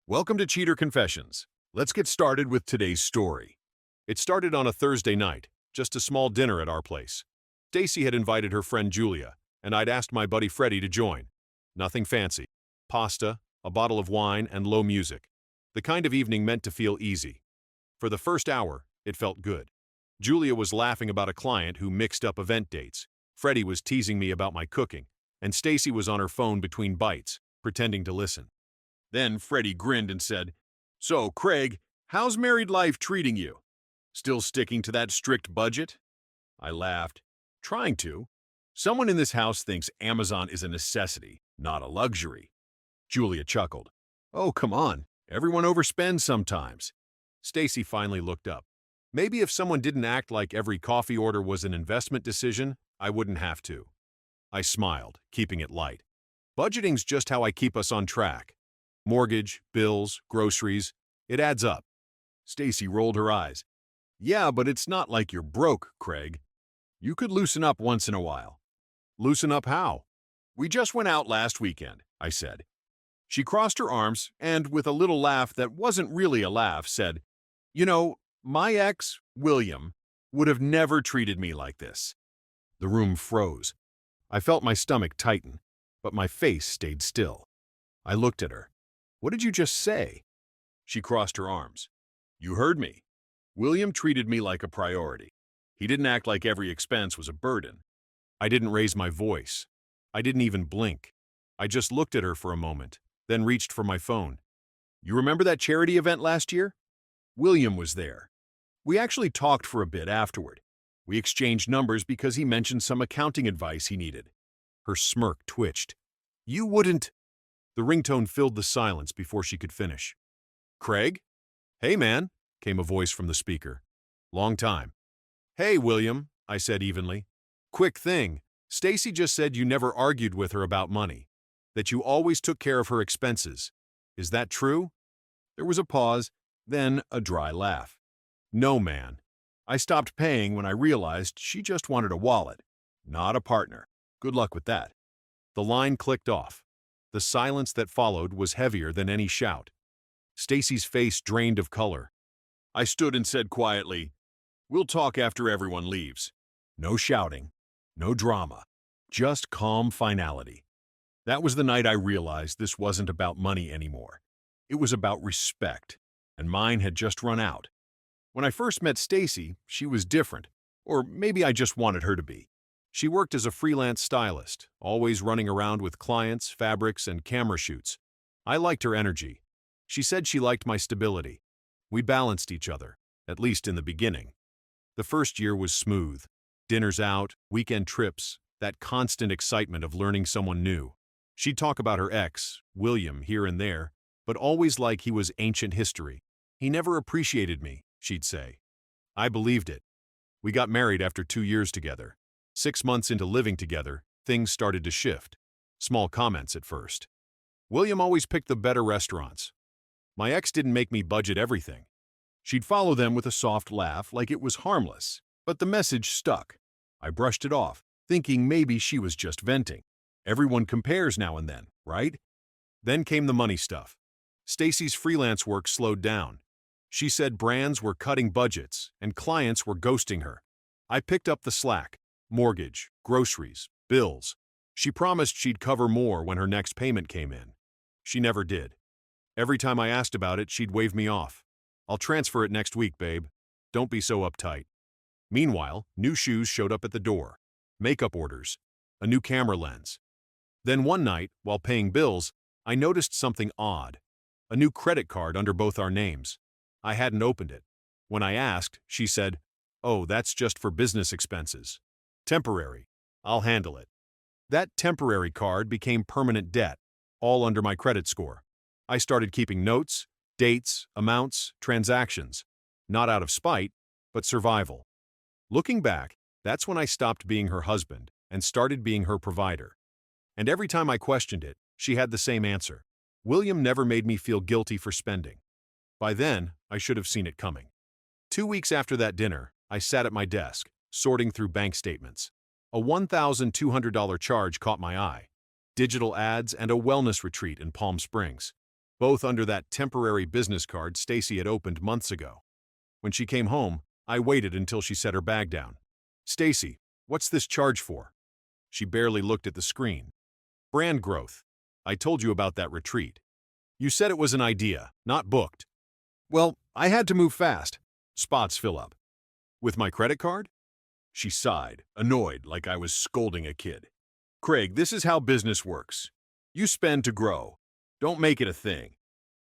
Welcome to Cheater Confessions. Let's get started with today's story. It started on a Thursday night, just a small dinner at our place. Stacy had invited her friend Julia, and I'd asked my buddy Freddy to join. Nothing fancy. Pasta, a bottle of wine, and low music. The kind of evening meant to feel easy. For the first hour, it felt good. Julia was laughing about a client who mixed up event dates. Freddy was teasing me about my cooking, and Stacy was on her phone between bites, pretending to listen. Then Freddy grinned and said, "So, Craig, how's married life treating you? Still sticking to that strict budget?" I laughed. "Trying to. Someone in this house thinks Amazon is a necessity, not a luxury." Julia chuckled. "Oh, come on. Everyone overspends sometimes." Stacy finally looked up. Maybe if someone didn't act like every coffee order was an investment decision, I wouldn't have to. I smiled, keeping it light. Budgeting's just how I keep us on track. Mortgage, bills, groceries, it adds up. Stacy rolled her eyes. "Yeah, but it's not like you're broke, Craig. You could loosen up once in a while." "Loosen up how?" "We just went out last weekend," I said. She crossed her arms and, with a little laugh that wasn't really a laugh, said, "You know, my ex, William, would have never treated me like this." The room froze. I felt my stomach tighten, but my face stayed still. I looked at her. "What did you just say?" She crossed her arms. "You heard me. William treated me like a priority. He didn't act like every expense was a burden." I didn't raise my voice. I didn't even blink. I just looked at her for a moment, then reached for my phone. "You remember that charity event last year? William was there. We actually talked for a bit afterward. We exchanged numbers because he mentioned some accounting advice he needed." Her smirk twitched. "You wouldn't—" The ringtone filled the silence before she could finish. "Craig?" "Hey, man," came a voice from the speaker. "Long time." "Hey, William," I said evenly. "Quick thing. Stacy just said you never argued with her about money, that you always took care of her expenses. Is that true?" There was a pause, then a dry laugh. "No, man. I stopped paying when I realized she just wanted a wallet, not a partner. Good luck with that." The line clicked off. The silence that followed was heavier than any shout. Stacy's face drained of color. I stood and said quietly, "We'll talk after everyone leaves." No shouting, no drama, just calm finality. That was the night I realized this wasn't about money anymore. It was about respect, and mine had just run out. When I first met Stacy, she was different, or maybe I just wanted her to be. She worked as a freelance stylist, always running around with clients, fabrics, and camera shoots. I liked her energy. She said she liked my stability. We balanced each other, at least in the beginning. The first year was smooth. Dinners out, weekend trips, that constant excitement of learning someone new. She'd talk about her ex, William, here and there, but always like he was ancient history. "He never appreciated me," she'd say. I believed it. We got married after 2 years together. 6 months into living together, things started to shift. Small comments at first. William always picked the better restaurants. My ex didn't make me budget everything. She'd follow them with a soft laugh like it was harmless, but the message stuck. I brushed it off, thinking maybe she was just venting. Everyone compares now and then, right? Then came the money stuff. Stacy's freelance work slowed down. She said brands were cutting budgets and clients were ghosting her. I picked up the slack. Mortgage, groceries, bills. She promised she'd cover more when her next payment came in. She never did. Every time I asked about it, she'd wave me off. "I'll transfer it next week, babe. Don't be so uptight." Meanwhile, new shoes showed up at the door. Makeup orders. A new camera lens. Then one night, while paying bills, I noticed something odd. A new credit card under both our names. I hadn't opened it. When I asked, she said, "Oh, that's just for business expenses. Temporary. I'll handle it." That temporary card became permanent debt, all under my credit score. I started keeping notes, dates, amounts, transactions. Not out of spite, but survival. Looking back, that's when I stopped being her husband and started being her provider. And every time I questioned it, she had the same answer. William never made me feel guilty for spending. By then, I should have seen it coming. 2 weeks after that dinner, I sat at my desk, sorting through bank statements. A $1,200 charge caught my eye. Digital ads and a wellness retreat in Palm Springs. both under that temporary business card Stacy had opened months ago. When she came home, I waited until she set her bag down. "Stacy, what's this charge for?" She barely looked at the screen. "Brand growth. I told you about that retreat. You said it was an idea, not booked." "Well, I had to move fast. Spots fill up." "With my credit card?" She sighed, annoyed like I was scolding a kid. "Craig, this is how business works. You spend to grow. Don't make it a thing."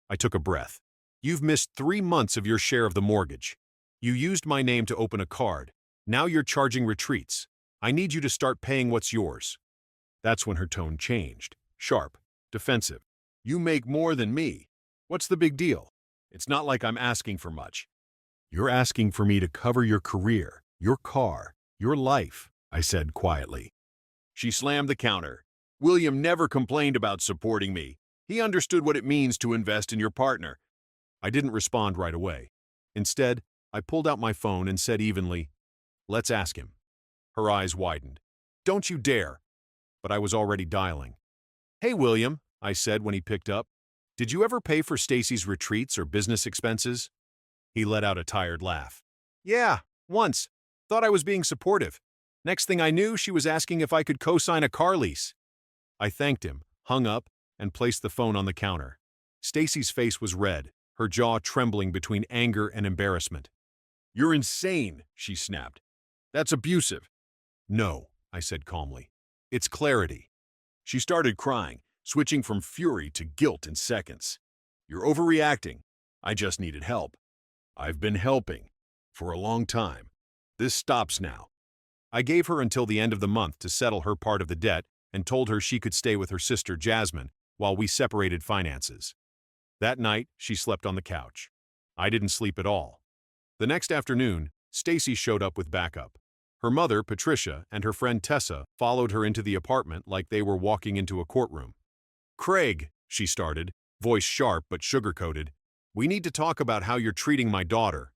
I took a breath. "You've missed 3 months of your share of the mortgage. You used my name to open a card. Now you're charging retreats. I need you to start paying what's yours." That's when her tone changed. Sharp, defensive. "You make more than me. What's the big deal? It's not like I'm asking for much." "You're asking for me to cover your career, your car, your life," I said quietly. She slammed the counter. "William never complained about supporting me. He understood what it means to invest in your partner." I didn't respond right away. Instead, I pulled out my phone and said evenly, "Let's ask him." Her eyes widened. "Don't you dare." But I was already dialing. "Hey, William," I said when he picked up. "Did you ever pay for Stacy's retreats or business expenses?" He let out a tired laugh. "Yeah, once. Thought I was being supportive. Next thing I knew, she was asking if I could co-sign a car lease." I thanked him, hung up, and placed the phone on the counter. Stacy's face was red, her jaw trembling between anger and embarrassment. "You're insane," she snapped. "That's abusive." "No," I said calmly. "It's clarity." She started crying, switching from fury to guilt in seconds. "You're overreacting. I just needed help. I've been helping. For a long time. This stops now." I gave her until the end of the month to settle her part of the debt and told her she could stay with her sister Jasmine while we separated finances. That night, she slept on the couch. I didn't sleep at all. The next afternoon, Stacy showed up with backup. Her mother, Patricia, and her friend Tessa followed her into the apartment like they were walking into a courtroom. "Craig," she started, voice sharp but sugar-coated, "we need to talk about how you're treating my daughter."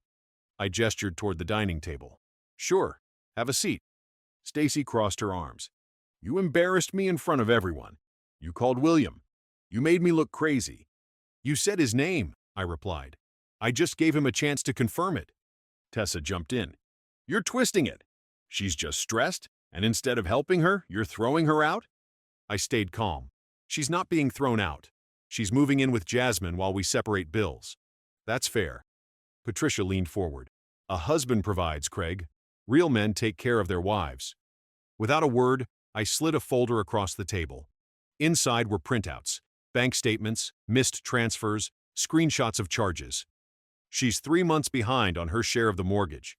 I gestured toward the dining table. "Sure, have a seat." Stacy crossed her arms. "You embarrassed me in front of everyone. You called William. You made me look crazy." "You said his name," I replied. "I just gave him a chance to confirm it." Tessa jumped in. "You're twisting it. She's just stressed, and instead of helping her, you're throwing her out?" I stayed calm. "She's not being thrown out. She's moving in with Jasmine while we separate bills. That's fair." Patricia leaned forward. "A husband provides, Craig. Real men take care of their wives." Without a word, I slid a folder across the table. Inside were printouts, bank statements, missed transfers, screenshots of charges. "She's 3 months behind on her share of the mortgage.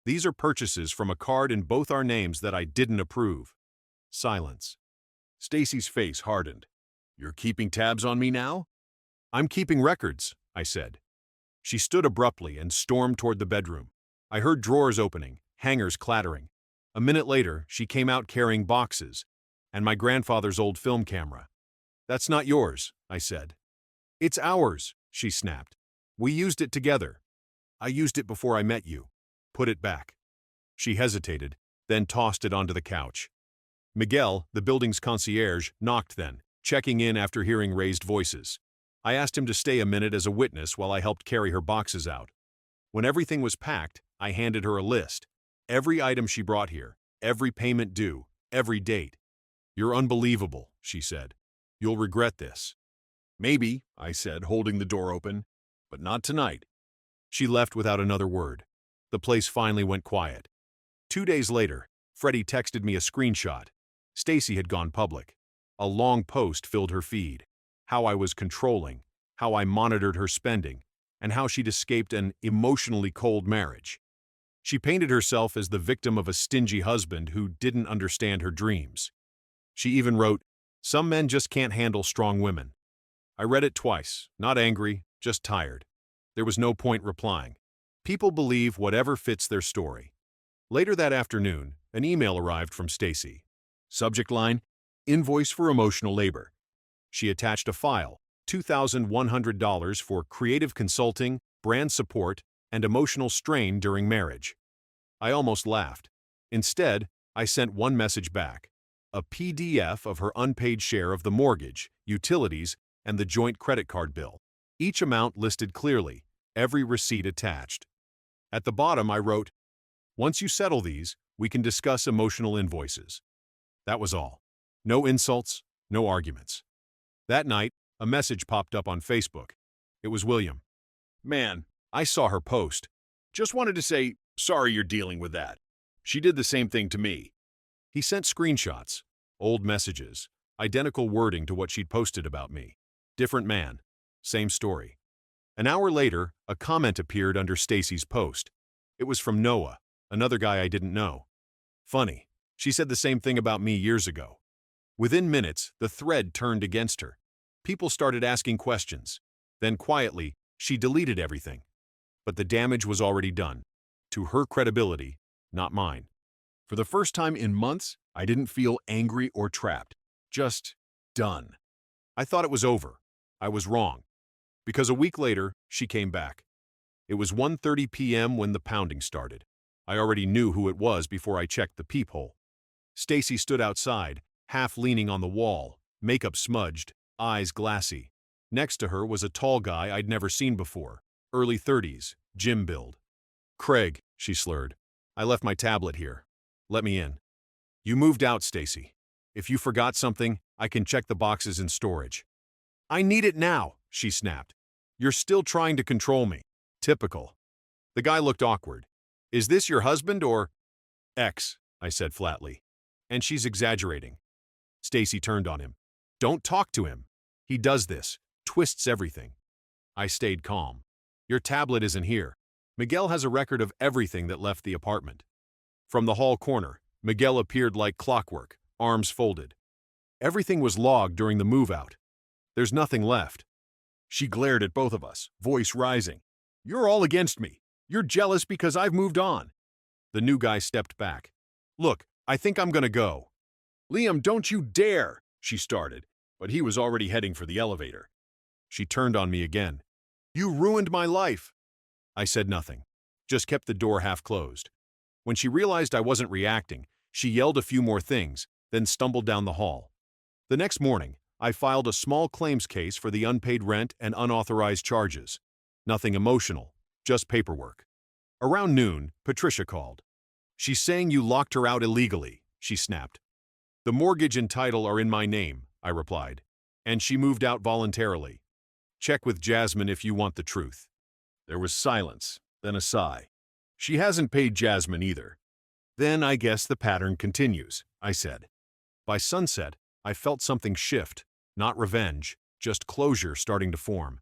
These are purchases from a card in both our names that I didn't approve." Silence. Stacy's face hardened. "You're keeping tabs on me now?" "I'm keeping records," I said. She stood abruptly and stormed toward the bedroom. I heard drawers opening, hangers clattering. A minute later, she came out carrying boxes and my grandfather's old film camera. "That's not yours," I said. "It's ours," she snapped. "We used it together. I used it before I met you. Put it back." She hesitated, then tossed it onto the couch. Miguel, the building's concierge, knocked then, checking in after hearing raised voices. I asked him to stay a minute as a witness while I helped carry her boxes out. When everything was packed, I handed her a list. Every item she brought here, every payment due, every date. "You're unbelievable," she said. "You'll regret this." "Maybe," I said, holding the door open, "but not tonight." She left without another word. The place finally went quiet. 2 days later, Freddy texted me a screenshot. Stacy had gone public. A long post filled her feed. How I was controlling, how I monitored her spending, and how she'd escaped an emotionally cold marriage. She painted herself as the victim of a stingy husband who didn't understand her dreams. She even wrote, "Some men just can't handle strong women." I read it twice, not angry, just tired. There was no point replying. People believe whatever fits their story. Later that afternoon, an email arrived from Stacy. Subject line, "Invoice for emotional labor." She attached a file, $2,100 for creative consulting, brand support, and emotional strain during marriage. I almost laughed. Instead, I sent one message back, a PDF of her unpaid share of the mortgage, utilities, and the joint credit card bill. Each amount listed clearly, every receipt attached. At the bottom, I wrote, "Once you settle these, we can discuss emotional invoices." That was all. No insults, no arguments. That night, a message popped up on Facebook. It was William. "Man, I saw her post. Just wanted to say, sorry you're dealing with that. She did the same thing to me." He sent screenshots, old messages, identical wording to what she'd posted about me. Different man, same story. An hour later, a comment appeared under Stacy's post. It was from Noah, another guy I didn't know. "Funny, she said the same thing about me years ago." Within minutes, the thread turned against her. People started asking questions. Then quietly, she deleted everything. But the damage was already done. To her credibility, not mine. For the first time in months, I didn't feel angry or trapped. Just done. I thought it was over. I was wrong. Because a week later, she came back. It was 1:30 p.m. when the pounding started. I already knew who it was before I checked the peephole. Stacy stood outside, half leaning on the wall, makeup smudged, eyes glassy. Next to her was a tall guy I'd never seen before, early 30s, gym build. "Craig," she slurred. "I left my tablet here. Let me in." "You moved out, Stacy. If you forgot something, I can check the boxes in storage." "I need it now," she snapped. "You're still trying to control me." Typical. The guy looked awkward. "Is this your husband or—" "Ex," I said flatly. "And she's exaggerating." Stacy turned on him. "Don't talk to him. He does this, twists everything." I stayed calm. "Your tablet isn't here. Miguel has a record of everything that left the apartment." From the hall corner, Miguel appeared like clockwork, arms folded. "Everything was logged during the move-out. There's nothing left." She glared at both of us, voice rising. "You're all against me. You're jealous because I've moved on." The new guy stepped back. "Look, I think I'm gonna go." "Liam, don't you dare," she started, but he was already heading for the elevator. She turned on me again. "You ruined my life." I said nothing, just kept the door half closed. When she realized I wasn't reacting, she yelled a few more things, then stumbled down the hall. The next morning, I filed a small claims case for the unpaid rent and unauthorized charges. Nothing emotional, just paperwork. Around noon, Patricia called. "She's saying you locked her out illegally," she snapped. "The mortgage and title are in my name," I replied. "And she moved out voluntarily. Check with Jasmine if you want the truth." There was silence, then a sigh. "She hasn't paid Jasmine either." "Then I guess the pattern continues," I said. By sunset, I felt something shift, not revenge, just closure starting to form.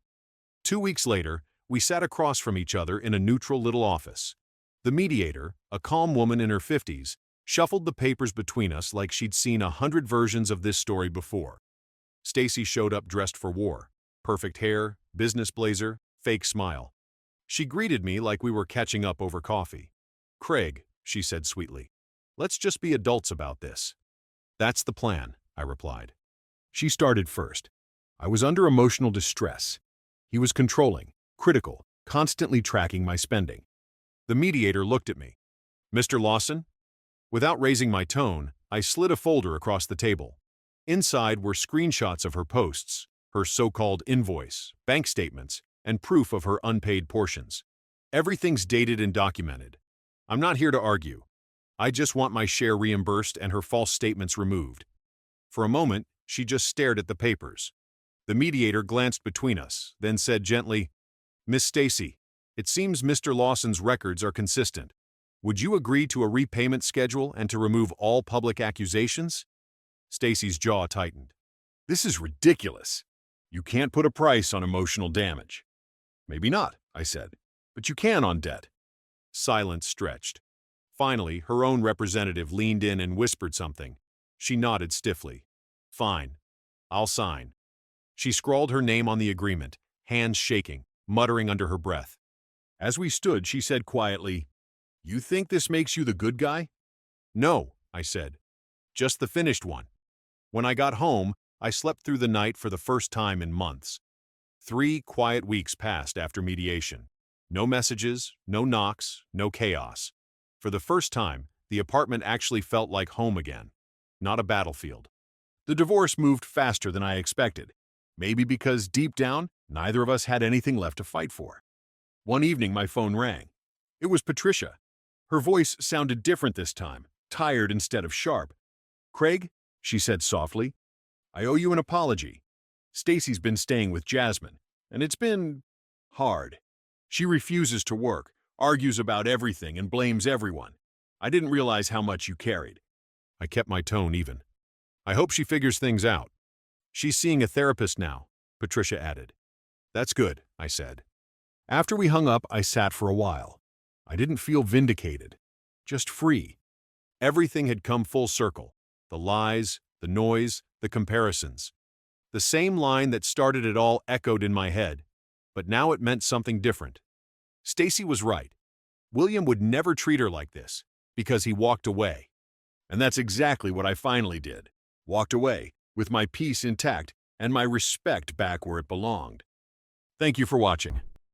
2 weeks later, we sat across from each other in a neutral little office. The mediator, a calm woman in her 50s, shuffled the papers between us like she'd seen 100 versions of this story before. Stacy showed up dressed for war. Perfect hair, business blazer, fake smile. She greeted me like we were catching up over coffee. "Craig," she said sweetly, "let's just be adults about this." "That's the plan," I replied. She started first. "I was under emotional distress. He was controlling, critical, constantly tracking my spending." The mediator looked at me. "Mr. Lawson?" Without raising my tone, I slid a folder across the table. Inside were screenshots of her posts, her so-called invoice, bank statements, and proof of her unpaid portions. Everything's dated and documented. I'm not here to argue. I just want my share reimbursed and her false statements removed. For a moment, she just stared at the papers. The mediator glanced between us, then said gently, "Miss Stacy, it seems Mr. Lawson's records are consistent. Would you agree to a repayment schedule and to remove all public accusations?" Stacy's jaw tightened. "This is ridiculous. You can't put a price on emotional damage." "Maybe not," I said, "but you can on debt." Silence stretched. Finally, her own representative leaned in and whispered something. She nodded stiffly. "Fine. I'll sign." She scrawled her name on the agreement, hands shaking, muttering under her breath. As we stood, she said quietly, "You think this makes you the good guy?" "No," I said. "Just the finished one." When I got home, I slept through the night for the first time in months. 3 quiet weeks passed after mediation. No messages, no knocks, no chaos. For the first time, the apartment actually felt like home again, not a battlefield. The divorce moved faster than I expected, maybe because deep down, Neither of us had anything left to fight for. One evening, my phone rang. It was Patricia. Her voice sounded different this time, tired instead of sharp. "Craig," she said softly, "I owe you an apology. Stacy's been staying with Jasmine, and it's been hard. She refuses to work, argues about everything, and blames everyone. I didn't realize how much you carried." I kept my tone even. "I hope she figures things out. She's seeing a therapist now," Patricia added. "That's good," I said. After we hung up, I sat for a while. I didn't feel vindicated, just free. Everything had come full circle. The lies, the noise, the comparisons. The same line that started it all echoed in my head, but now it meant something different. Stacy was right. William would never treat her like this, because he walked away. And that's exactly what I finally did. Walked away, with my peace intact and my respect back where it belonged. Thank you for watching.